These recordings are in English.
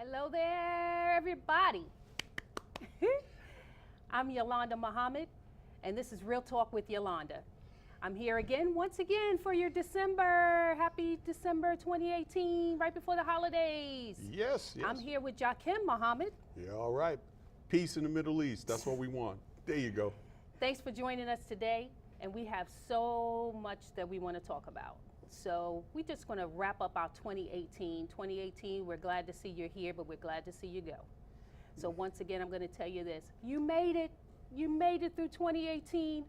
Hello there, everybody. I'm Yolanda Muhammad, and this is Real Talk with Yolanda. I'm here once again, for your December. Happy December 2018, right before the holidays. Yes. I'm here with Jakim Muhammad. Yeah, all right. Peace in the Middle East. That's what we want. There you go. Thanks for joining us today, and we have so much that we want to talk about. So we're just going to wrap up our 2018. 2018, we're glad to see you're here, but we're glad to see you go. So once again, I'm going to tell you this. You made it. You made it through 2018.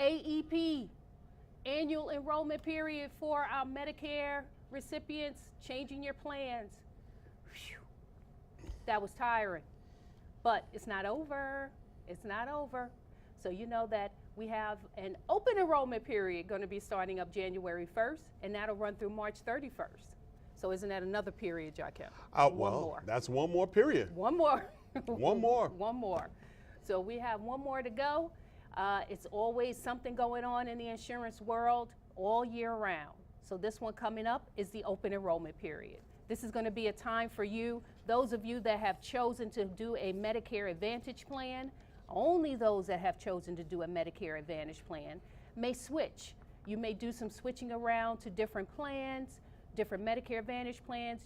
AEP, annual enrollment period for our Medicare recipients, changing your plans. Whew. That was tiring, but it's not over. It's not over. So you know that we have an open enrollment period going to be starting up January 1st, and that'll run through March 31st. So isn't that another period, Jakim? One more. That's one more period. One more. One more. One more. So we have one more to go. It's always something going on in the insurance world all year round. So this one coming up is the open enrollment period. This is going to be a time for you, those of you that have chosen to do a Medicare Advantage plan. Only those that have chosen to do a Medicare Advantage plan may switch. You may do some switching around to different plans, different Medicare Advantage plans.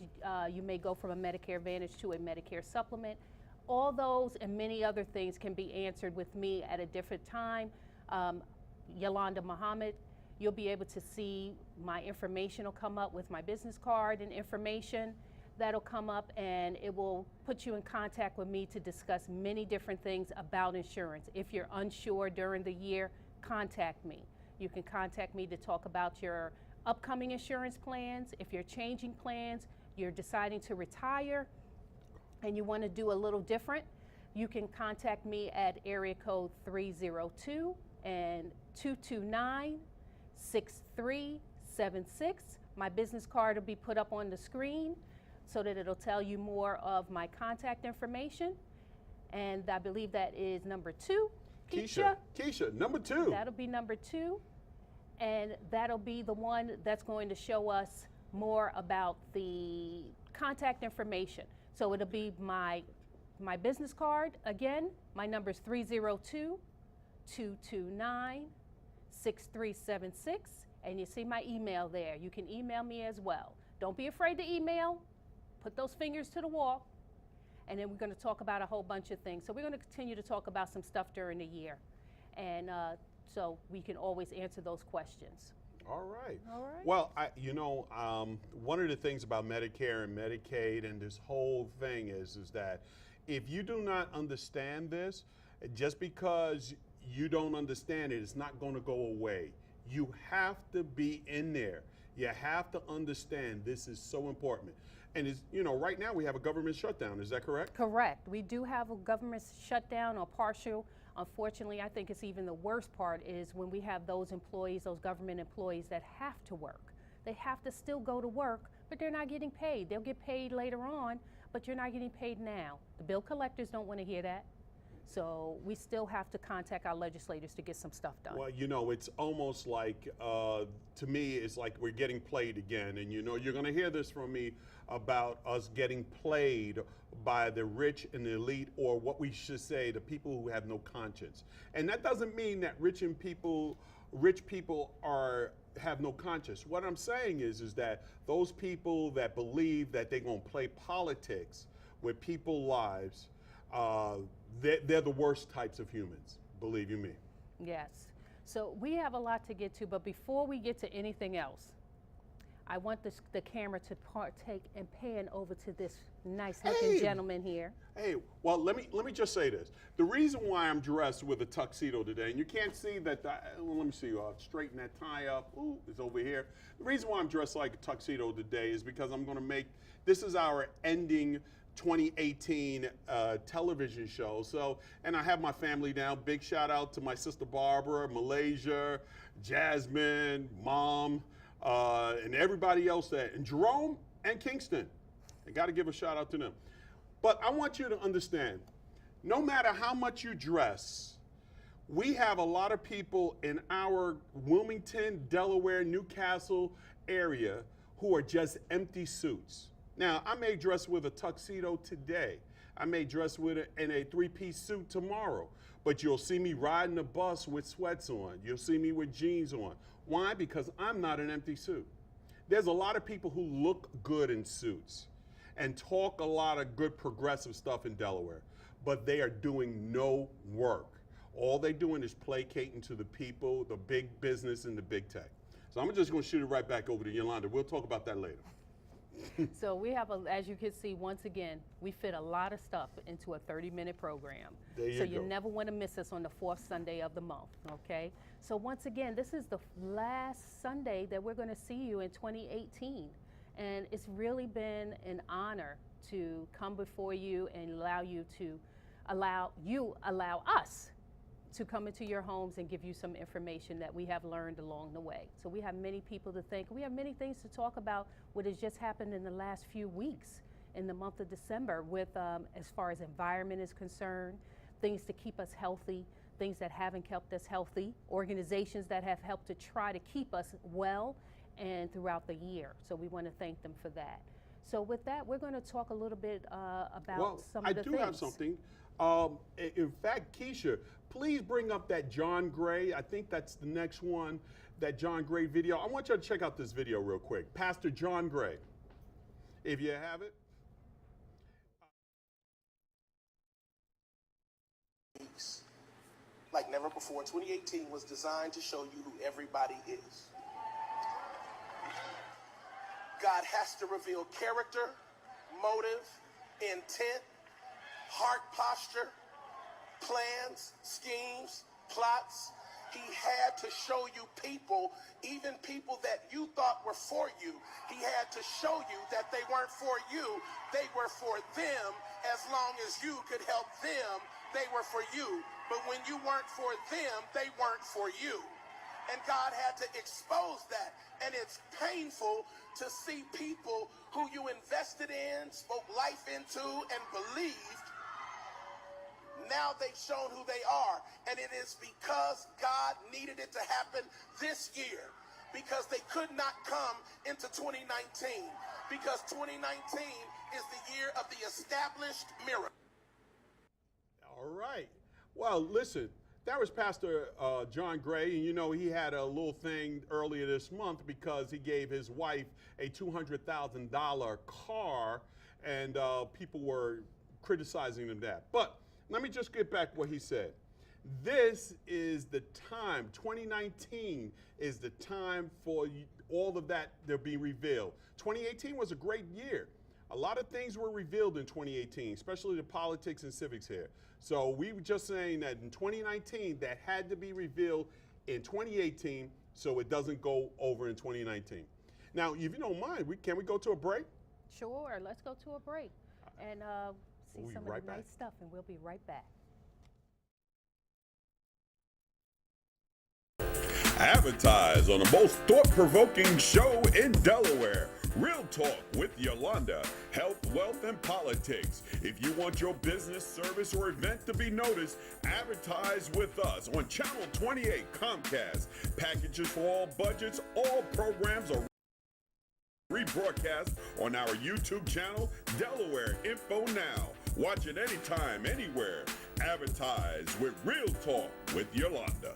You may go from a Medicare Advantage to a Medicare Supplement. All those and many other things can be answered with me at a different time. Yolanda Muhammad, you'll be able to see my information will come up with my business card and information. That'll come up, and it will put you in contact with me to discuss many different things about insurance. If you're unsure during the year, contact me. You can contact me to talk about your upcoming insurance plans. If you're changing plans, you're deciding to retire, and you want to do a little different, you can contact me at area code 302 and 229-6376. My business card will be put up on the screen so that it'll tell you more of my contact information. And I believe that is number 2. Keisha, number 2. That'll be number 2. And that'll be the one that's going to show us more about the contact information. So it'll be my business card. Again, my number is 302-229-6376. And you see my email there. You can email me as well. Don't be afraid to email. Put those fingers to the wall, and then we're going to talk about a whole bunch of things. So we're going to continue to talk about some stuff during the year, and so we can always answer those questions. All right. All right. Well, one of the things about Medicare and Medicaid and this whole thing is that if you do not understand this, just because you don't understand it, it's not going to go away. You have to be in there. You have to understand this is so important. And right now we have a government shutdown. Is that correct? Correct. We do have a government shutdown or partial. Unfortunately, I think it's even the worst part is when we have those employees, those government employees that have to work. They have to still go to work, but they're not getting paid. They'll get paid later on, but you're not getting paid now. The bill collectors don't want to hear that. So we still have to contact our legislators to get some stuff done. Well, it's almost like, to me, it's like we're getting played again. And you're going to hear this from me about us getting played by the rich and the elite, or what we should say, the people who have no conscience. And that doesn't mean that rich people have no conscience. What I'm saying is that those people that believe that they're going to play politics with people's lives, they're the worst types of humans, believe you me. Yes. So we have a lot to get to, but before we get to anything else, I want the camera to partake and pan over to this nice-looking gentleman here. Hey, well, let me just say this. The reason why I'm dressed with a tuxedo today, and you can't see that, let me see, I'll straighten that tie up. Ooh, it's over here. The reason why I'm dressed like a tuxedo today is because I'm going to this is our ending 2018 television show. So, and I have my family down. Big shout out to my sister Barbara, Malaysia, Jasmine, Mom, and everybody else there, and Jerome and Kingston. I got to give a shout out to them. But I want you to understand, no matter how much you dress, we have a lot of people in our Wilmington, Delaware, Newcastle area who are just empty suits. Now, I may dress with a tuxedo today. I may dress with it in a three-piece suit tomorrow. But you'll see me riding the bus with sweats on. You'll see me with jeans on. Why? Because I'm not an empty suit. There's a lot of people who look good in suits and talk a lot of good progressive stuff in Delaware, but they are doing no work. All they're doing is placating to the people, the big business, and the big tech. So I'm just going to shoot it right back over to Yolanda. We'll talk about that later. So we have, as you can see, once again, we fit a lot of stuff into a 30-minute program. There you so go. you never want to miss us on the fourth Sunday of the month, okay? So once again, this is the last Sunday that we're going to see you in 2018. And it's really been an honor to come before you and allow us to come into your homes and give you some information that we have learned along the way. So we have many people to thank. We have many things to talk about what has just happened in the last few weeks in the month of December with, as far as environment is concerned, things to keep us healthy, things that haven't kept us healthy, organizations that have helped to try to keep us well and throughout the year. So we want to thank them for that. So with that, we're going to talk a little bit about some of the things. I do have something. In fact, Keisha, please bring up that John Gray. I think that's the next one, that John Gray video. I want you to check out this video real quick. Pastor John Gray, if you have it. Like never before, 2018 was designed to show you who everybody is. God has to reveal character, motive, intent, heart posture, plans, schemes, plots. He had to show you people, even people that you thought were for you. He had to show you that they weren't for you, they were for them. As long as you could help them, they were for you. But when you weren't for them, they weren't for you. And God had to expose that. And it's painful to see people who you invested in, spoke life into, and believed. Now they've shown who they are. And it is because God needed it to happen this year. Because they could not come into 2019. Because 2019 is the year of the established miracle. All right. Well, listen, that was Pastor John Gray, and you know he had a little thing earlier this month because he gave his wife a $200,000 car, and people were criticizing him that. But let me just get back what he said. This is the time, 2019 is the time for all of that to be revealed. 2018 was a great year. A lot of things were revealed in 2018, especially the politics and civics here. So we were just saying that in 2019, that had to be revealed in 2018 so it doesn't go over in 2019. Now, if you don't mind, can we go to a break? Sure, let's go to a break and see some of the nice stuff, and we'll be right back. Advertise on the most thought-provoking show in Delaware. Real Talk with Yolanda, health, wealth, and politics. If you want your business, service, or event to be noticed, advertise with us on Channel 28 Comcast. Packages for all budgets, all programs are rebroadcast on our YouTube channel, Delaware Info Now. Watch it anytime, anywhere. Advertise with Real Talk with Yolanda.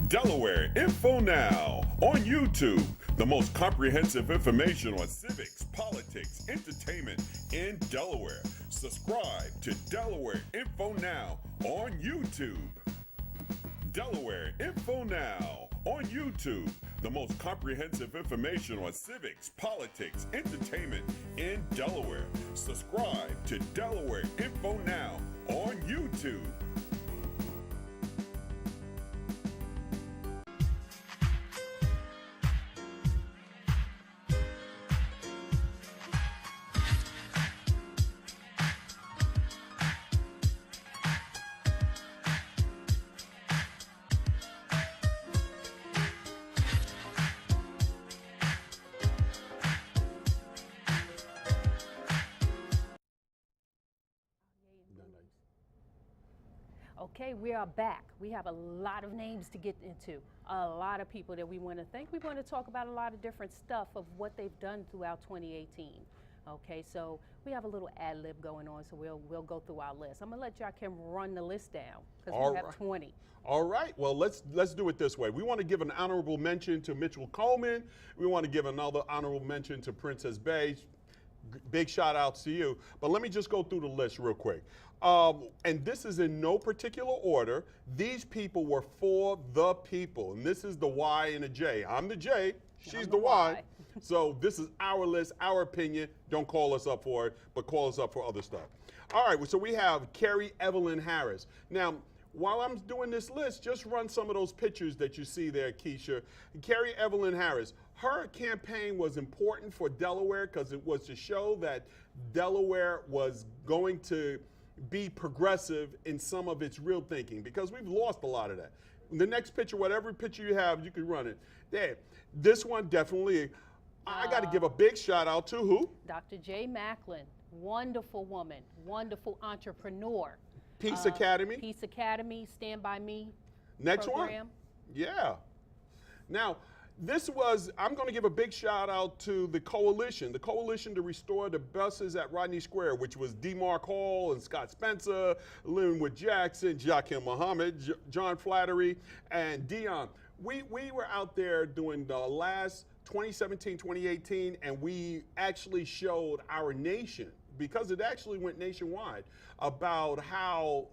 Delaware Info Now on YouTube. The most comprehensive information on civics, politics, entertainment in Delaware. Subscribe to Delaware Info Now on YouTube. Delaware Info Now on YouTube. The most comprehensive information on civics, politics, entertainment in Delaware. Subscribe to Delaware Info Now on YouTube. Okay, we are back. We have a lot of names to get into, a lot of people that we want to thank. We want to talk about a lot of different stuff of what they've done throughout 2018. Okay, so we have a little ad lib going on, so we'll go through our list. I'm gonna let Joakim run the list down because All we have right. 20. All right, well, let's do it this way. We want to give an honorable mention to Mitchell Coleman. We want to give another honorable mention to Princess Bay. Big shout outs to you. But let me just go through the list real quick. And this is in no particular order. These people were for the people. And this is the Y and the J. I'm the J, she's the Y. So this is our list, our opinion. Don't call us up for it, but call us up for other stuff. All right, so we have Carrie Evelyn Harris. Now, while I'm doing this list, just run some of those pictures that you see there, Keisha. Carrie Evelyn Harris, her campaign was important for Delaware because it was to show that Delaware was going to be progressive in some of its real thinking, because we've lost a lot of that. The next picture, whatever picture you have, you can run it. There, this one definitely, I got to give a big shout out to who? Dr. J. Macklin, wonderful woman, wonderful entrepreneur. Peace Academy. Peace Academy, Stand By Me Next program. one. Yeah. Now, this was, I'm going to give a big shout out to the coalition to restore the buses at Rodney Square, which was DeMarc Hall and Scott Spencer, Linwood Jackson, Joakim Muhammad, John Flattery, and Dion. We were out there doing the last 2017, 2018, and we actually showed our nation, because it actually went nationwide, about how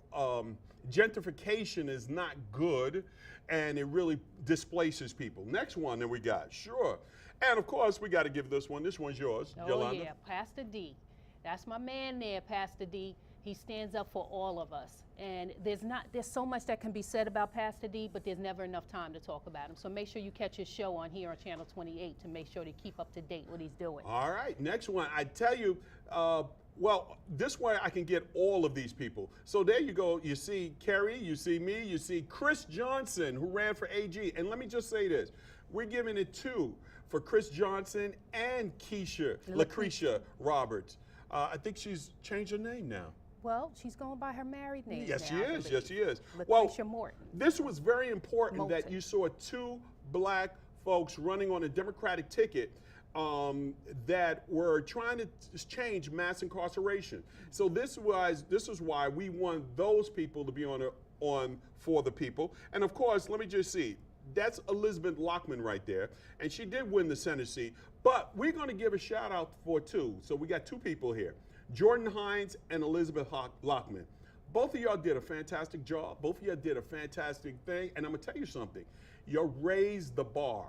gentrification is not good and it really displaces people. Next one that we got, sure. And of course, we got to give this one. This one's yours, Oh, Yolanda. yeah, Pastor D. That's my man there, Pastor D. He stands up for all of us. And there's so much that can be said about Pastor D, but there's never enough time to talk about him. So make sure you catch his show on here on Channel 28 to make sure to keep up to date what he's doing. All right, next one. I tell you, well, this way I can get all of these people. So there you go. You see Kerry, you see me, you see Chris Johnson, who ran for AG. And let me just say this. We're giving it 2 for Chris Johnson and Lucretia Roberts. I think she's changed her name now. Well, she's going by her married name. Yes, now, she I is. believe. Yes, she is. Lucretia Morton. This was very important that Moulton. you saw 2 black folks running on a Democratic ticket that were trying to change mass incarceration. So this is why we want those people to be on for the people. And of course, let me just see. That's Elizabeth Lockman right there, and she did win the Senate seat. But we're going to give a shout out for 2. So we got 2 people here. Jordan Hines and Elizabeth Lockman. Both of y'all did a fantastic job. Both of y'all did a fantastic thing. And I'm going to tell you something. You raised the bar.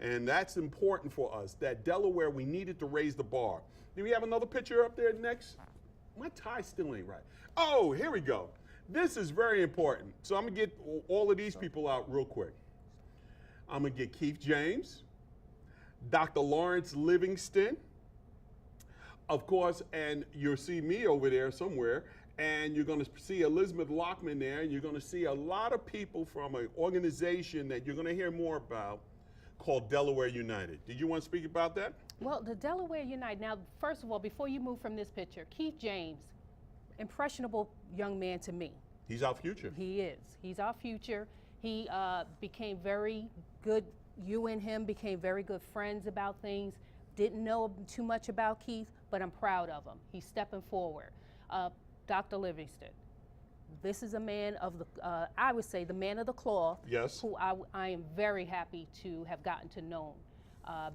And that's important for us. That Delaware, we needed to raise the bar. Do we have another picture up there next? My tie still ain't right. Oh, here we go. This is very important. So I'm going to get all of these people out real quick. I'm going to get Keith James, Dr. Lawrence Livingston, of course, and you'll see me over there somewhere, and you're going to see Elizabeth Lockman there, and you're going to see a lot of people from an organization that you're going to hear more about called Delaware United. Did you want to speak about that? Well, the Delaware United. Now, first of all, before you move from this picture, Keith James, impressionable young man to me. He's our future. He is. He's our future. He became very good. You and him became very good friends about things. Didn't know too much about Keith, but I'm proud of him. He's stepping forward. Dr. Livingston. This is a man of the, I would say, the man of the cloth. Yes. Who I am very happy to have gotten to know.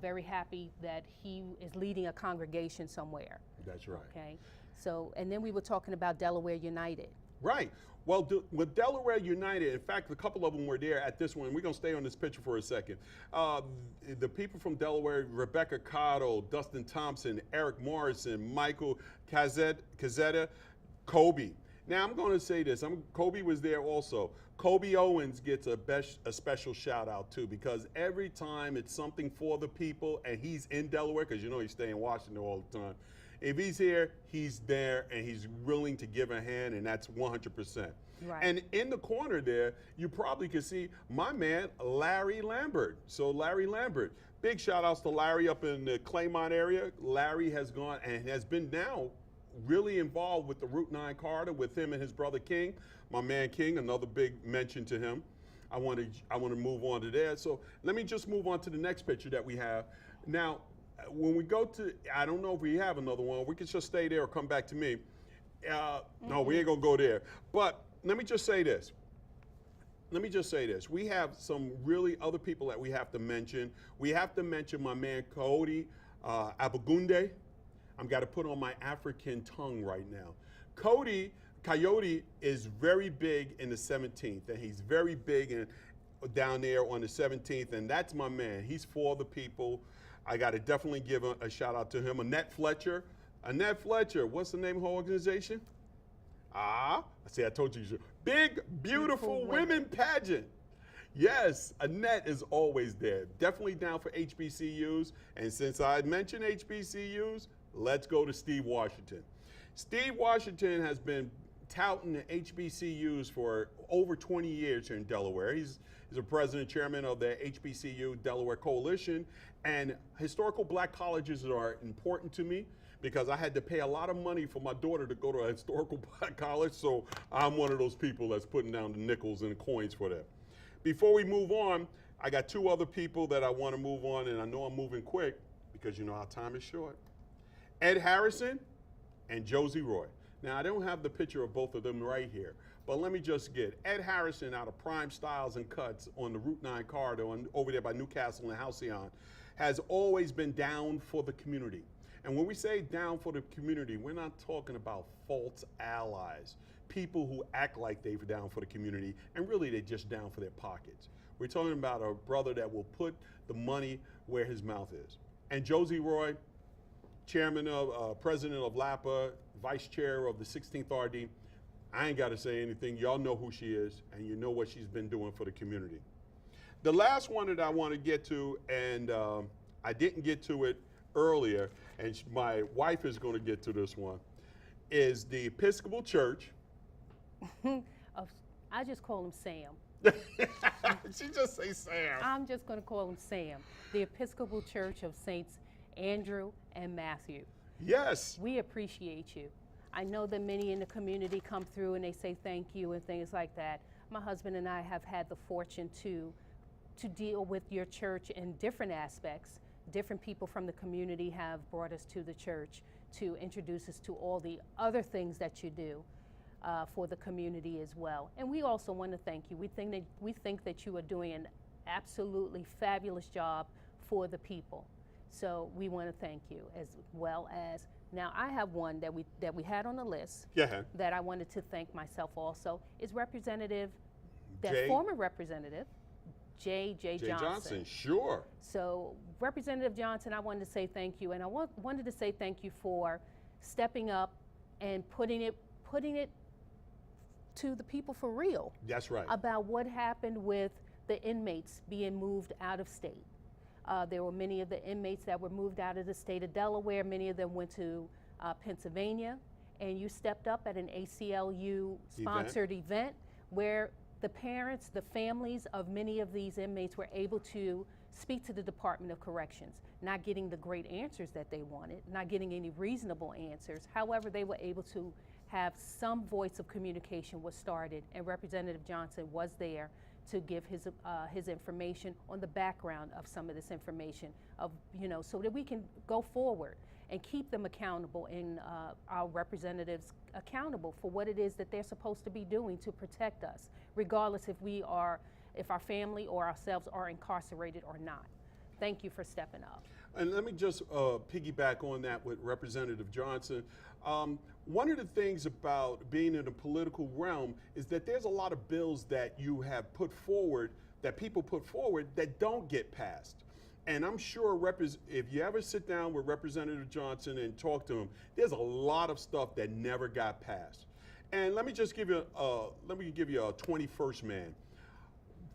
Very happy that he is leading a congregation somewhere. That's right. Okay. So, and then we were talking about Delaware United. Right. Well, with Delaware United, in fact, a couple of them were there at this one. We're going to stay on this picture for a second. The people from Delaware, Rebecca Cotto, Dustin Thompson, Eric Morrison, Michael Cazzetta, Kobe. Now, I'm going to say this. Kobe was there also. Kobe Owens gets a special shout out too, because every time it's something for the people and he's in Delaware, because you know he's staying in Washington all the time. If he's here, he's there and he's willing to give a hand, and that's 100%. Right. And in the corner there, you probably could see my man, Larry Lambert. So Larry Lambert, big shout outs to Larry up in the Claymont area. Larry has gone and has been now really involved with the Route 9 corridor with him and his brother King. My man King, another big mention to him. I want to move on to there. So let me just move on to the next picture that we have. Now, when we go to, I don't know if we have another one. We can just stay there or come back to me. No, we ain't gonna go there. But let me just say this. We have some really other people that we have to mention. We have to mention my man Cody Abagunde. I'm got to put on my African tongue right now. Coyote is very big in the 17th, and he's very big down there on the 17th, and that's my man. He's for the people. I got to definitely give a shout out to him. Annette Fletcher, what's the name of her organization? I told you. Big, beautiful women pageant. Yes, Annette is always there. Definitely down for HBCUs. And since I mentioned HBCUs, let's go to Steve Washington. Steve Washington has been touting the HBCUs for over 20 years here in Delaware. He's a president, chairman of the HBCU Delaware Coalition. And historical black colleges are important to me, because I had to pay a lot of money for my daughter to go to a historical black college, so I'm one of those people that's putting down the nickels and the coins for them. Before we move on, I got two other people that I want to move on, and I know I'm moving quick because our time is short. Ed Harrison and Josie Roy. Now, I don't have the picture of both of them right here, but let me just get Ed Harrison out of Prime Styles and Cuts on the Route 9 corridor over there by Newcastle and Halcyon, has always been down for the community. And when we say down for the community, we're not talking about false allies, people who act like they're down for the community, and really they're just down for their pockets. We're talking about a brother that will put the money where his mouth is. And Josie Roy, president of LAPA, vice chair of the 16th RD, I ain't got to say anything. Y'all know who she is, and you know what she's been doing for the community. The last one that I want to get to, and I didn't get to it earlier, and my wife is going to get to this one, is the Episcopal Church. I just call him Sam. She just say Sam. I'm just going to call him Sam. The Episcopal Church of Saints Andrew and Matthew. Yes. We appreciate you. I know that many in the community come through and they say thank you and things like that. My husband and I have had the fortune to deal with your church in different aspects. Different people from the community have brought us to the church to introduce us to all the other things that you do for the community as well. And we also want to thank you. We think that you are doing an absolutely fabulous job for the people. So we want to thank you, as well as, now I have one that we had on the list. Yeah. That I wanted to thank myself also, is former representative J. Johnson. Sure. So Representative Johnson, I wanted to say thank you, and I wanted to say thank you for stepping up and putting it to the people for real. That's right. About what happened with the inmates being moved out of state. There were many of the inmates that were moved out of the state of Delaware. Many of them went to Pennsylvania, and you stepped up at an ACLU-sponsored event where the parents, the families of many of these inmates were able to speak to the Department of Corrections, not getting the great answers that they wanted, not getting any reasonable answers. However, they were able to have some voice of communication was started, and Representative Johnson was there to give his information on the background of some of this information, so that we can go forward and keep them accountable, and our representatives accountable for what it is that they're supposed to be doing to protect us, regardless if our family or ourselves are incarcerated or not. Thank you for stepping up. And let me just piggyback on that with Representative Johnson. One of the things about being in the political realm is that there's a lot of bills that you have put forward, that people put forward, that don't get passed. And I'm sure if you ever sit down with Representative Johnson and talk to him, there's a lot of stuff that never got passed. And let me just give you a 21st man.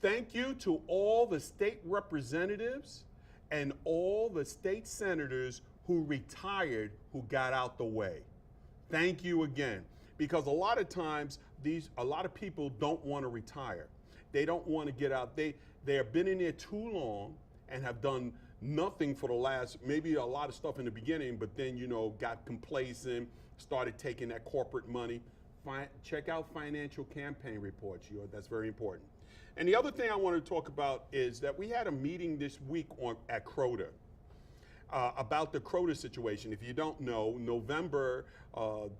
Thank you to all the state representatives and all the state senators who retired, who got out the way. Thank you again. Because a lot of times, a lot of people don't want to retire. They don't want to get out. They have been in there too long and have done nothing for the last, maybe a lot of stuff in the beginning, but then, got complacent, started taking that corporate money. Check out financial campaign reports. That's very important. And the other thing I want to talk about is that we had a meeting this week at Croder. about the Crota situation. If you don't know, November,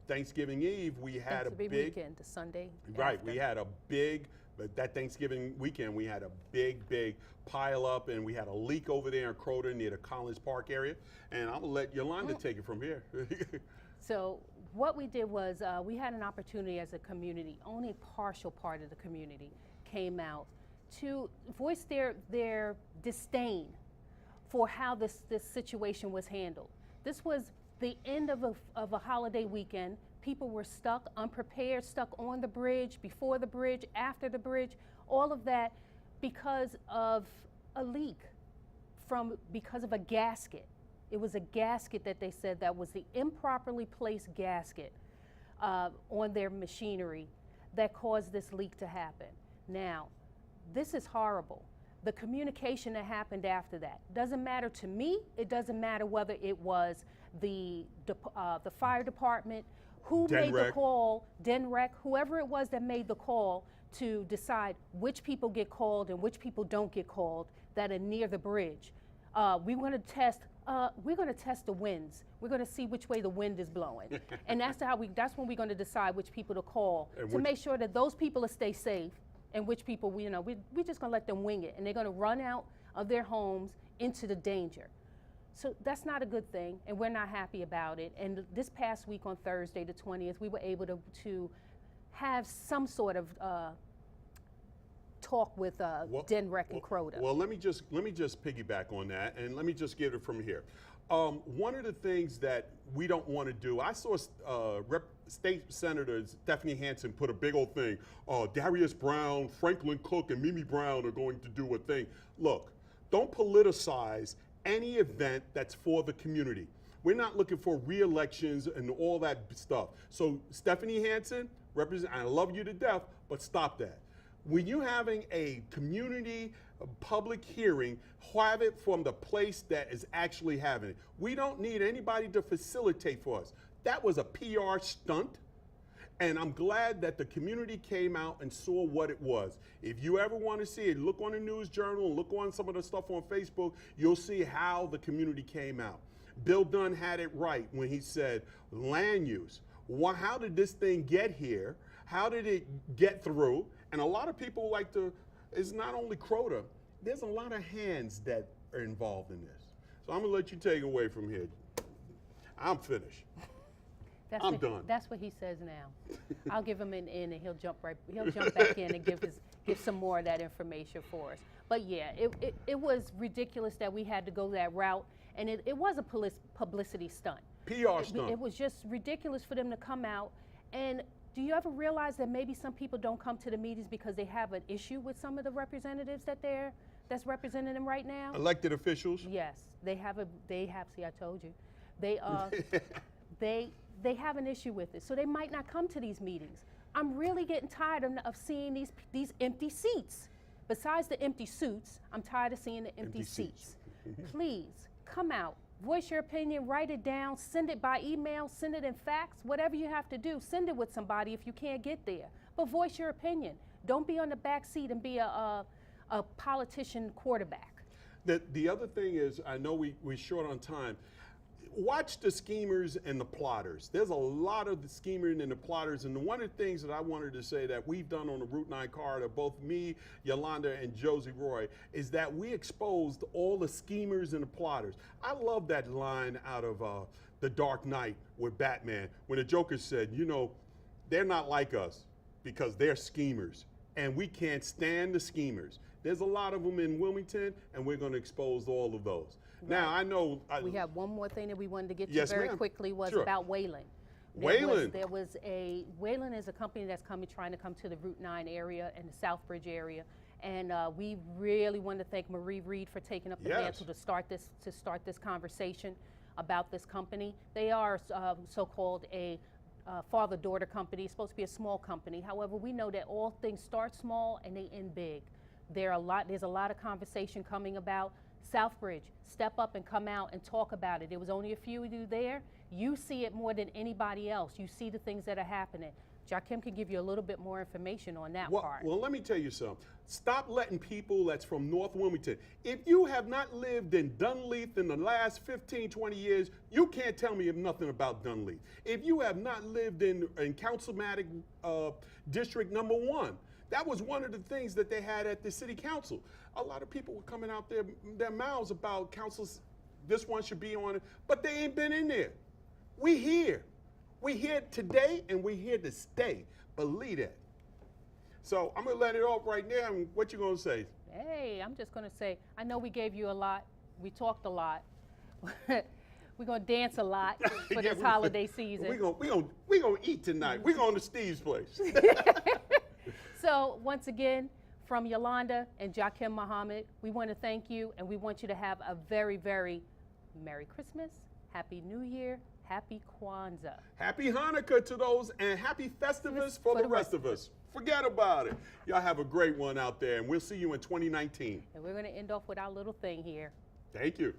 Thanksgiving Eve, we had a big weekend, the Sunday. Right, after. we had a big, that Thanksgiving weekend, we had a big pile up, and we had a leak over there in Crota near the Collins Park area. And I'm gonna let Yolanda take it from here. So what we did was we had an opportunity as a community, only a partial part of the community came out to voice their disdain for how this situation was handled. This was the end of a holiday weekend. People were stuck, unprepared, stuck on the bridge, before the bridge, after the bridge, all of that because of a leak, because of a gasket. It was a gasket that they said that was the improperly placed gasket on their machinery that caused this leak to happen. Now, this is horrible. The communication that happened after that doesn't matter to me. It doesn't matter whether it was the fire department, who made the call, DENREC, whoever it was that made the call to decide which people get called and which people don't get called that are near the bridge. We're going to test the winds. We're going to see which way the wind is blowing, and that's when we're going to decide which people to call to make sure that those people will stay safe, and which people we're just going to let them wing it, and they're going to run out of their homes into the danger. So that's not a good thing, and we're not happy about it. And this past week on Thursday, the 20th, we were able to have some sort of talk with DENREC and Crota. Well, let me just piggyback on that, and let me just get it from here. One of the things that we don't want to do, I saw State Senator Stephanie Hansen put a big old thing. Darius Brown, Franklin Cook, and Mimi Brown are going to do a thing. Look, don't politicize any event that's for the community. We're not looking for re-elections and all that stuff. So Stephanie Hansen, I love you to death, but stop that. When you're having a community public hearing, have it from the place that is actually having it. We don't need anybody to facilitate for us. That was a PR stunt, and I'm glad that the community came out and saw what it was. If you ever want to see it, look on the News Journal, look on some of the stuff on Facebook, you'll see how the community came out. Bill Dunn had it right when he said, land use. How did this thing get here? How did it get through? And a lot of people it's not only Crota, there's a lot of hands that are involved in this. So I'm gonna let you take it away from here. I'm finished. I'm done. That's what he says now. I'll give him an in, and he'll jump back in and give some more of that information for us. But yeah, it was ridiculous that we had to go that route, and it was a publicity stunt. PR stunt. It was just ridiculous for them to come out. And do you ever realize that maybe some people don't come to the meetings because they have an issue with some of the representatives that's representing them right now? Elected officials? Yes, they have. See, I told you, they have an issue with it, so they might not come to these meetings. I'm really getting tired of seeing these empty seats. Besides the empty suits, I'm tired of seeing the empty seats. Please come out. Voice your opinion, write it down, send it by email, send it in fax, whatever you have to do. Send it with somebody if you can't get there. But voice your opinion. Don't be on the back seat and be a politician quarterback. The other thing is, I know we're short on time. Watch the schemers and the plotters. There's a lot of the schemers and the plotters, and one of the things that I wanted to say that we've done on the Route 9 corridor, both me, Yolanda, and Josie Roy, is that we exposed all the schemers and the plotters. I love that line out of The Dark Knight with Batman, when the Joker said, they're not like us because they're schemers, and we can't stand the schemers. There's a lot of them in Wilmington, and we're going to expose all of those. Right. Now, I know... we have one more thing that we wanted to get to very quickly was about Wayland. Wayland is a company that's trying to come to the Route 9 area and the Southbridge area. And we really want to thank Marie Reed for taking up the mantle to start this conversation about this company. They are so-called a father-daughter company. It's supposed to be a small company. However, we know that all things start small and they end big. There's a lot of conversation coming about Southbridge. Step up and come out and talk about it. There was only a few of you there. You see it more than anybody else. You see the things that are happening. Jakim can give you a little bit more information on that Well, part. well, let me tell you something. Stop letting people that's from North Wilmington, if you have not lived in Dunleith in the last 15, 20 years, you can't tell me nothing about Dunleith. If you have not lived in Councilmatic District Number 1, that was one of the things that they had at the city council. A lot of people were coming out their mouths about councils, this one should be on it, but they ain't been in there. We here. We here today and we here to stay. Believe that. So I'm gonna let it off right now. And what you gonna say? Hey, I'm just going to say, I know we gave you a lot. We talked a lot. We're going to dance a lot for Yeah, this holiday season. We gonna eat tonight. We're going to Steve's place. So once again, from Yolanda and Jakim Muhammad, we want to thank you, and we want you to have a very, very Merry Christmas, Happy New Year, Happy Kwanzaa. Happy Hanukkah to those, and happy Festivus for the rest of us. Forget about it. Y'all have a great one out there, and we'll see you in 2019. And we're going to end off with our little thing here. Thank you.